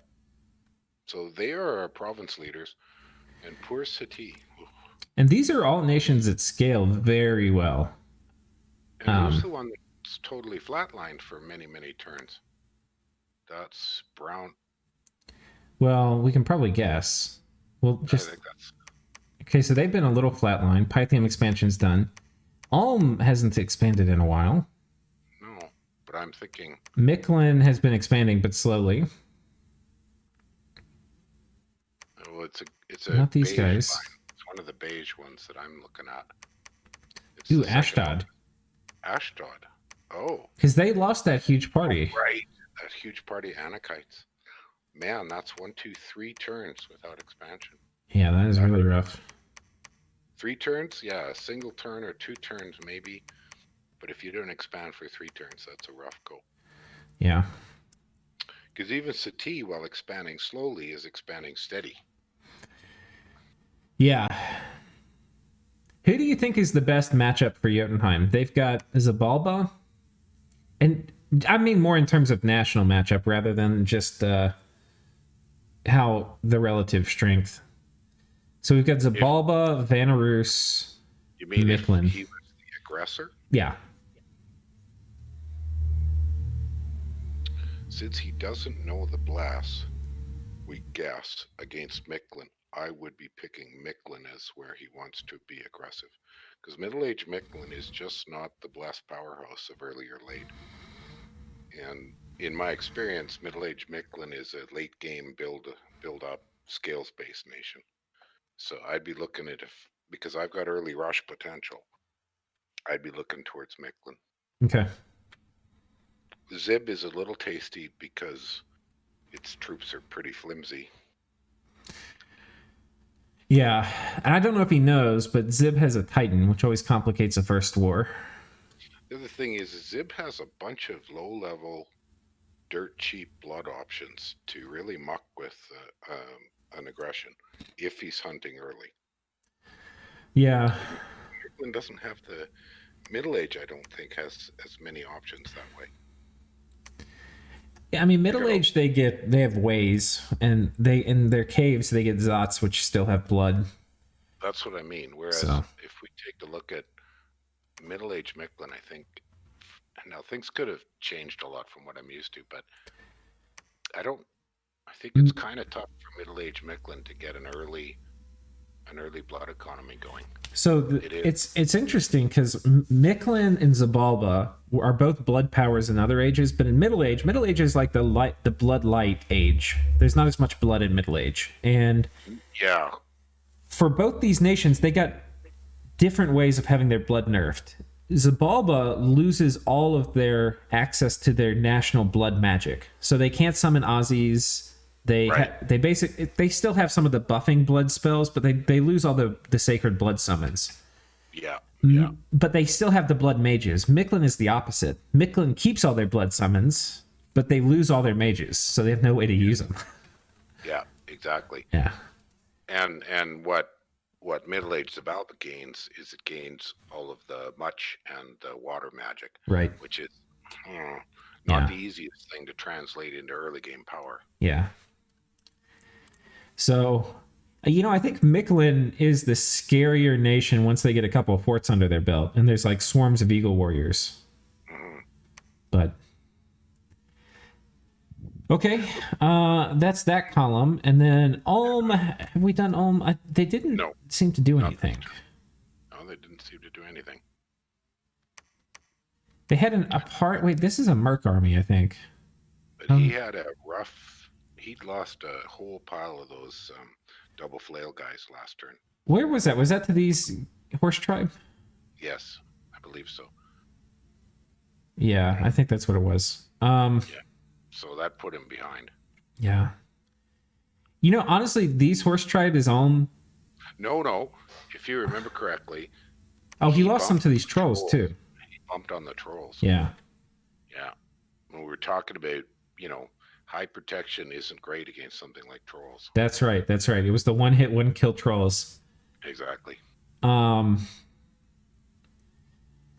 So they are our province leaders, and poor Sati. And these are all nations that scale very well. And who's the one that's totally flatlined for many, many turns? That's Brown. Well, we can probably guess. Well, just... I think that's... Okay, so they've been a little flatline. Pythium expansion's done. Ulm hasn't expanded in a while. No, but I'm thinking... Mictlan has been expanding, but slowly. Well, it's a not these guys. Line. It's one of the beige ones that I'm looking at. It's Ooh, Ashdod. Ashdod. Oh. Because they lost that huge party. Oh, right. That huge party, Anakites. Man, that's 1, 2, 3 turns without expansion. Yeah, that is really rough. 3 turns? Yeah, a single turn or 2 turns maybe. But if you don't expand for 3 turns, that's a rough go. Yeah. Because even Sati, while expanding slowly, is expanding steady. Yeah. Who do you think is the best matchup for Jotunheim? They've got Xibalba, and I mean more in terms of national matchup rather than just how the relative strength. So we've got Xibalba, Vanarus, You mean Mictlan. if he was the aggressor? Yeah. Since he doesn't know the blast, we guess against Mictlan, I would be picking Mictlan as where he wants to be aggressive. Because middle-aged Mictlan is just not the blessed powerhouse of earlier late. And in my experience, middle-aged Mictlan is a late-game build-up, scales-based nation. So I'd be looking at because I've got early rush potential, I'd be looking towards Mictlan. Okay. Zib is a little tasty because its troops are pretty flimsy. Yeah, and I don't know if he knows, but Zib has a Titan, which always complicates the first war. The other thing is Zib has a bunch of low-level, dirt-cheap blood options to really muck with an aggression if he's hunting early. Yeah. Mictlan doesn't have the middle age. I don't think has as many options that way. Yeah, I mean, middle age they have ways, and they in their caves they get Zots, which still have blood. That's what I mean. Whereas if we take a look at middle-aged Mictlan, I think now things could have changed a lot from what I'm used to, but I think it's kind of tough for middle-aged Mictlan to get an early blood economy going. So it's interesting because Mictlan and Xibalba are both blood powers in other ages, but in middle age is like the blood light age. There's not as much blood in middle age, and yeah, for both these nations, they got different ways of having their blood nerfed. Xibalba loses all of their access to their national blood magic, so they can't summon Aussies. They they still have some of the buffing blood spells, but they lose all the sacred blood summons. Yeah. But they still have the blood mages. Mictlan is the opposite. Mictlan keeps all their blood summons, but they lose all their mages, so they have no way to use them. Yeah, exactly. Yeah. And what middle-aged Xibalba gains is it gains all of the much and the water magic. Right. Which is not the easiest thing to translate into early game power. Yeah. So, I think Mictlan is the scarier nation once they get a couple of forts under their belt, and there's like swarms of eagle warriors. But okay, that's that column, and then Ulm. Have we done Ulm? They didn't seem to do anything. No, they didn't seem to do anything. They had Wait, this is a Merc army, I think. But he had a rough. He'd lost a whole pile of those double flail guys last turn. Where was that? Was that to these horse tribe? Yes, I believe so. Yeah, I think that's what it was. Yeah. So that put him behind. Yeah. Honestly, these horse tribe is on. No. If you remember correctly. Oh, he lost some to these trolls too. He bumped on the trolls. Yeah. Yeah. When we were talking about, high protection isn't great against something like trolls. That's right. It was the one hit, one kill trolls. Exactly.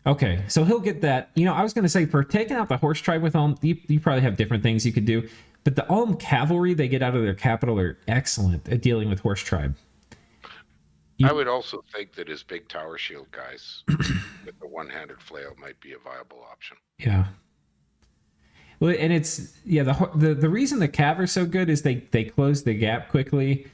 Okay, so he'll get that. I was going to say, for taking out the horse tribe with Ulm, you probably have different things you could do. But the Ulm cavalry they get out of their capital are excellent at dealing with horse tribe. I would also think that his big tower shield guys with the one-handed flail might be a viable option. Yeah. Well, and it's the reason the cav are so good is they close the gap quickly.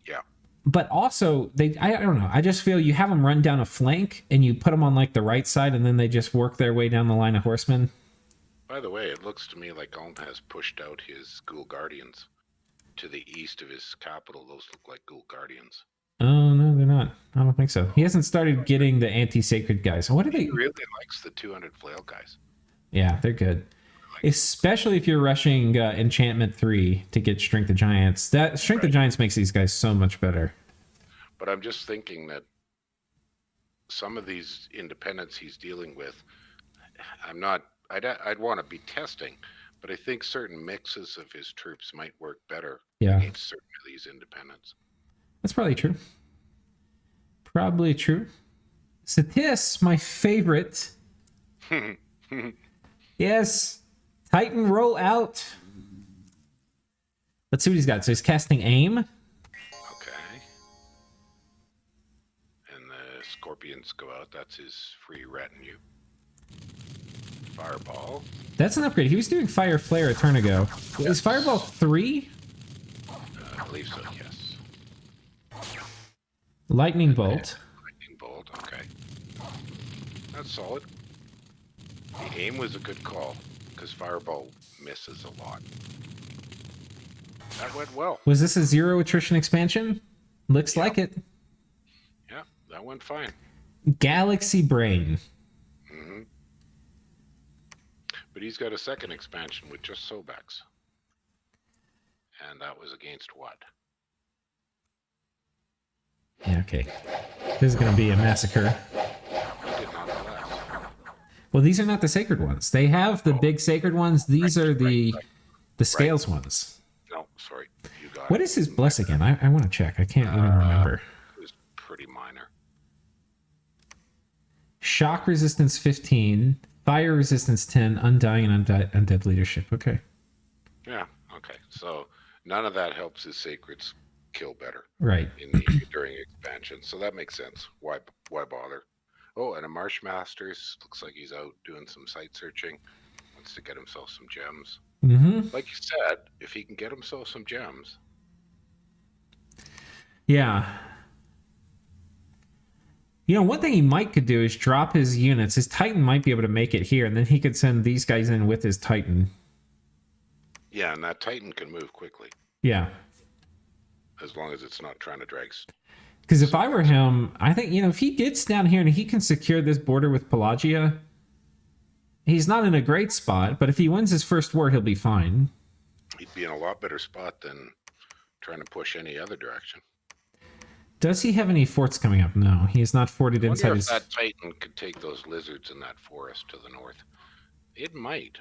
Yeah. But also I don't know. I just feel you have them run down a flank and you put them on like the right side, and then they just work their way down the line of horsemen. By the way, it looks to me like Ulm has pushed out his Ghoul Guardians to the east of his capital. Those look like Ghoul Guardians. Oh no, they're not. I don't think so. He hasn't started getting the anti-sacred guys. What are they? He really likes the 200 flail guys. Yeah, they're good. Especially if you're rushing Enchantment 3 to get Strength of Giants. That Strength of Giants makes these guys so much better. But I'm just thinking that some of these independents he's dealing with, I'm not. I'd want to be testing, but I think certain mixes of his troops might work better Yeah. against certain of these independents. That's probably true. Probably true. Satis, my favorite. Yes. Titan roll out. Let's see what he's got. So he's casting aim. Okay. And the scorpions go out. That's his free retinue. Fireball. That's an upgrade. He was doing Fire Flare a turn ago. Is Fireball 3? I believe so, yes. Lightning Bolt. Lightning Bolt, okay. That's solid. The aim was a good call, because Fireball misses a lot. That went well. Was this a 0 attrition expansion? Looks like it. Yeah, that went fine. Galaxy Brain. Mm-hmm. But he's got a second expansion with just Sobex. And that was against what? Yeah, okay. This is going to be a massacre. He did not last. Well, these are not the sacred ones. They have the big sacred ones. These are the scales ones. No, sorry. You got What it. is his bless again? I want to check. I can't even remember. It was pretty minor. Shock resistance 15, fire resistance 10, undying and undead leadership. Okay. Yeah, okay. So none of that helps his sacreds kill better Right. during expansion. So that makes sense. Why bother? Oh, and a Marsh Masters looks like he's out doing some site searching. Wants to get himself some gems. Mm-hmm. Like you said, if he can get himself some gems. Yeah. You know, one thing he might could do is drop his units. His Titan might be able to make it here, and then he could send these guys in with his Titan. Yeah, and that Titan can move quickly. Yeah. As long as it's not trying to drag. Because if I were him, I think, you know, if he gets down here and he can secure this border with Pelagia, he's not in a great spot, but if he wins his first war, he'll be fine. He'd be in a lot better spot than trying to push any other direction. Does he have any forts coming up? No, he is not forted I inside wonder his... if that Titan could take those lizards in that forest to the north. It might,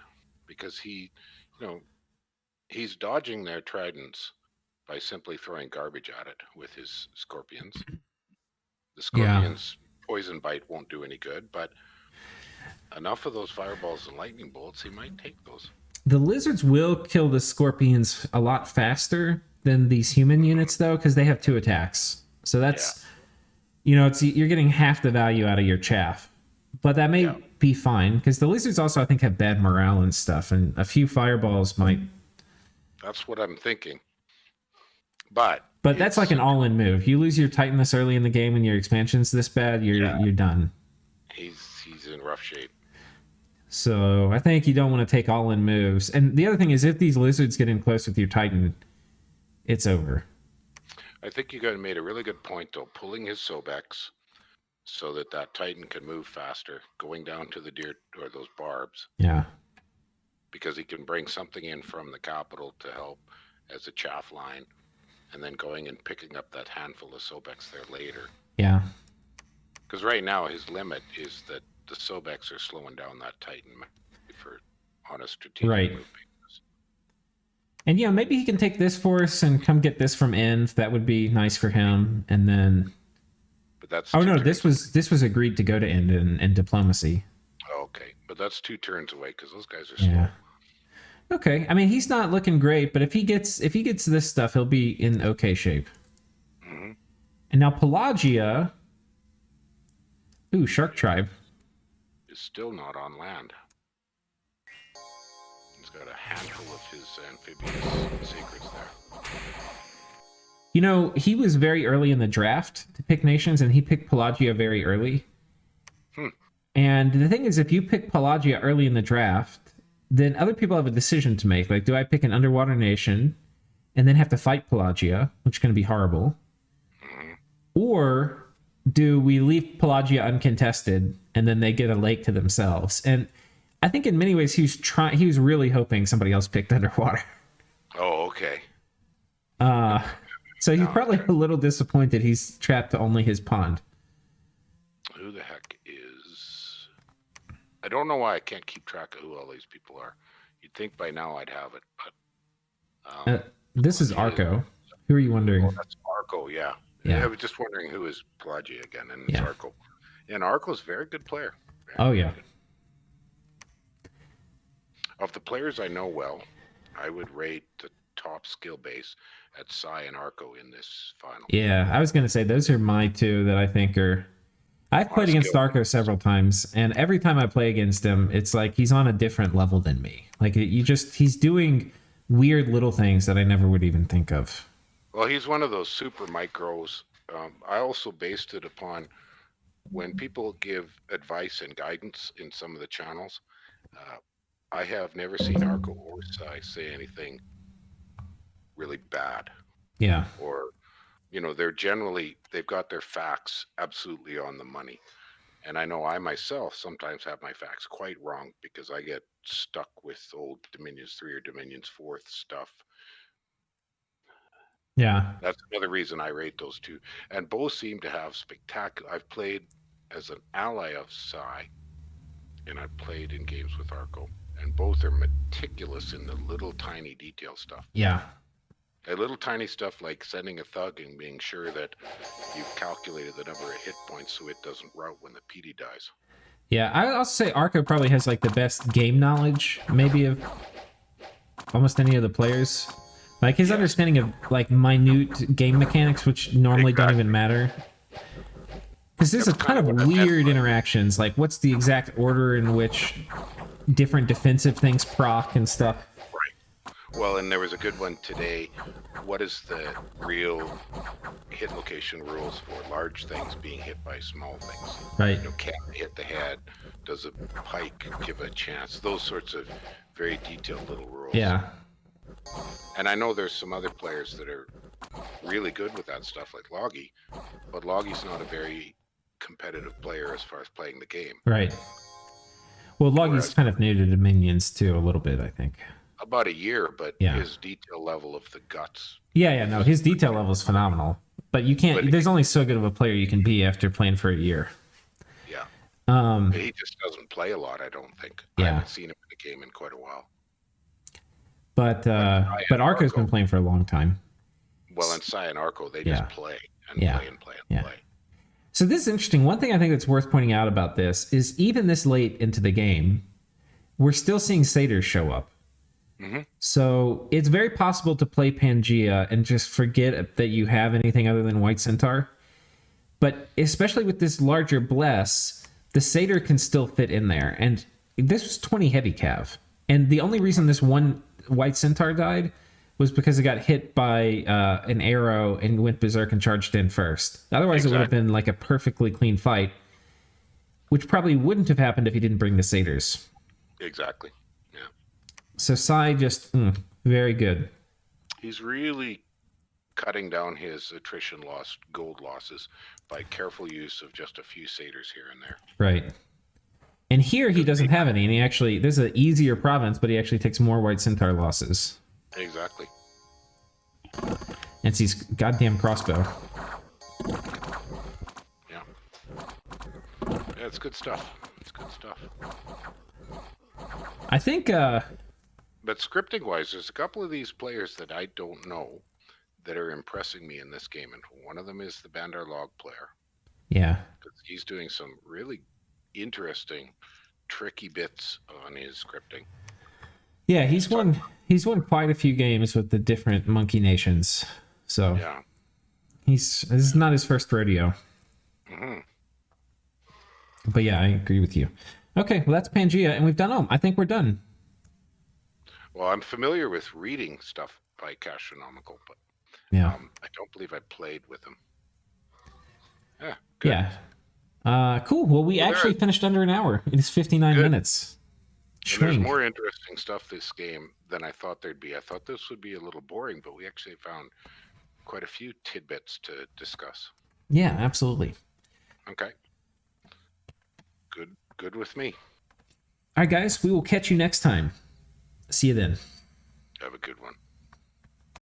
because he, you know, he's dodging their tridents by simply throwing garbage at it with his scorpions. The scorpions' poison bite won't do any good, but enough of those fireballs and lightning bolts, he might take those. The lizards will kill the scorpions a lot faster than these human units, though, because they have 2 attacks. So that's, you know, you're getting half the value out of your chaff. But that may be fine, because the lizards also, I think, have bad morale and stuff, and a few fireballs might... That's what I'm thinking. But that's like an all-in move. You lose your Titan this early in the game and your expansion's this bad, you're done. He's in rough shape. So I think you don't want to take all-in moves. And the other thing is, if these lizards get in close with your Titan, it's over. I think you guys made a really good point, though, pulling his Sobex so that Titan can move faster, going down to the deer or those barbs. Yeah. Because he can bring something in from the capital to help as a chaff line, and then going and picking up that handful of Sobex there later. Yeah. Because right now his limit is that the Sobex are slowing down that Titan for on a strategic move basis. And yeah, maybe he can take this force and come get this from End. That would be nice for him. And then, but that's this was agreed to go to End in diplomacy. Okay, but that's 2 turns away because those guys are slow. Yeah. Okay, I mean, he's not looking great, but if he gets this stuff, he'll be in okay shape. Mm-hmm. And now Pelagia, Shark Tribe, is still not on land. He's got a handful of his amphibious secrets there. You know, he was very early in the draft to pick nations, and he picked Pelagia very early. And the thing is, if you pick Pelagia early in the draft, then other people have a decision to make. Like, do I pick an underwater nation and then have to fight Pelagia, which is going to be horrible? Or do we leave Pelagia uncontested and then they get a lake to themselves? And I think in many ways he was really hoping somebody else picked underwater. Oh, okay. So he's probably a little disappointed he's trapped to only his pond. Who the heck is... I don't know why I can't keep track of who all these people are. You'd think by now I'd have it, but this is Arco. Who are you wondering? Oh, that's Arco, yeah. I was just wondering who is Pelagia again, and it's Arco. And Arco's a very good player. Very good. Of the players I know well, I would rate the top skill base at Sai and Arco in this final. Yeah, I was going to say those are my two that I think are... I've played against Arco several times, and every time I play against him, it's like he's on a different level than me. Like, he's doing weird little things that I never would even think of. Well, he's one of those super micros. I also based it upon when people give advice and guidance in some of the channels. I have never seen Arco or Sai say anything really bad. Yeah. Or, they've got their facts absolutely on the money. And I know I myself sometimes have my facts quite wrong because I get stuck with old Dominions 3 or Dominions 4 stuff. Yeah. That's another reason I rate those two. And both seem to have spectacular... I've played as an ally of Sai, and I've played in games with Arco. And both are meticulous in the little tiny detail stuff. Yeah. A little tiny stuff like sending a thug and being sure that you've calculated the number of hit points so it doesn't rout when the PD dies. Yeah, I would also say Arco probably has like the best game knowledge, maybe, of almost any of the players. Like his understanding of like minute game mechanics, which normally don't even matter. Because there's a ton of weird interactions, like what's the exact order in which different defensive things proc and stuff. Right. Well, and there was a good one today. What is the real hit location rules for large things being hit by small things? Right. Can it hit the head? Does a pike give a chance? Those sorts of very detailed little rules. Yeah. And I know there's some other players that are really good with that stuff, like Loggy, but Loggy's not a very competitive player as far as playing the game. Right. Well, Loggy's kind of new to Dominions too, a little bit, I think. About a year, but his detail level of the guts. Yeah, no, his detail level is phenomenal. But you can't. There's only so good of a player you can be after playing for a year. Yeah. He just doesn't play a lot, I don't think. Yeah. I haven't seen him in a game in quite a while. But Arco's been playing for a long time. Well, and Sai and Arco, they just play and play and play and play. So this is interesting. One thing I think that's worth pointing out about this is even this late into the game, we're still seeing satyrs show up. Mm-hmm. So it's very possible to play Pangaea and just forget that you have anything other than White Centaur. But especially with this larger bless, the satyr can still fit in there. And this was 20 heavy cav. And the only reason this one White Centaur died was because it got hit by an arrow and went berserk and charged in first. Otherwise, it would have been like a perfectly clean fight, which probably wouldn't have happened if he didn't bring the satyrs. Exactly. Yeah. So Sai just very good. He's really cutting down his attrition gold losses by careful use of just a few satyrs here and there. Right. And here he doesn't have any, and he actually, this is an easier province, but he actually takes more White Centaur losses. Exactly. And it's his goddamn crossbow. Yeah. Yeah, it's good stuff. It's good stuff. I think... But scripting-wise, there's a couple of these players that I don't know that are impressing me in this game, and one of them is the Bandar Log player. Yeah. Because he's doing some really interesting, tricky bits on his scripting. Yeah, he's won quite a few games with the different monkey nations. So yeah, this is not his first rodeo. Mm-hmm. But yeah, I agree with you. Okay, well that's Pangaea, and we've done them. I think we're done. Well, I'm familiar with reading stuff by Kashtronomical, but yeah, I don't believe I played with him. Yeah. Good. Yeah. Cool. Well, we actually finished under an hour. It is 59 minutes. There's more interesting stuff this game than I thought there'd be. I thought this would be a little boring, but we actually found quite a few tidbits to discuss. Yeah, absolutely. Okay. Good with me. All right, guys, we will catch you next time. See you then. Have a good one.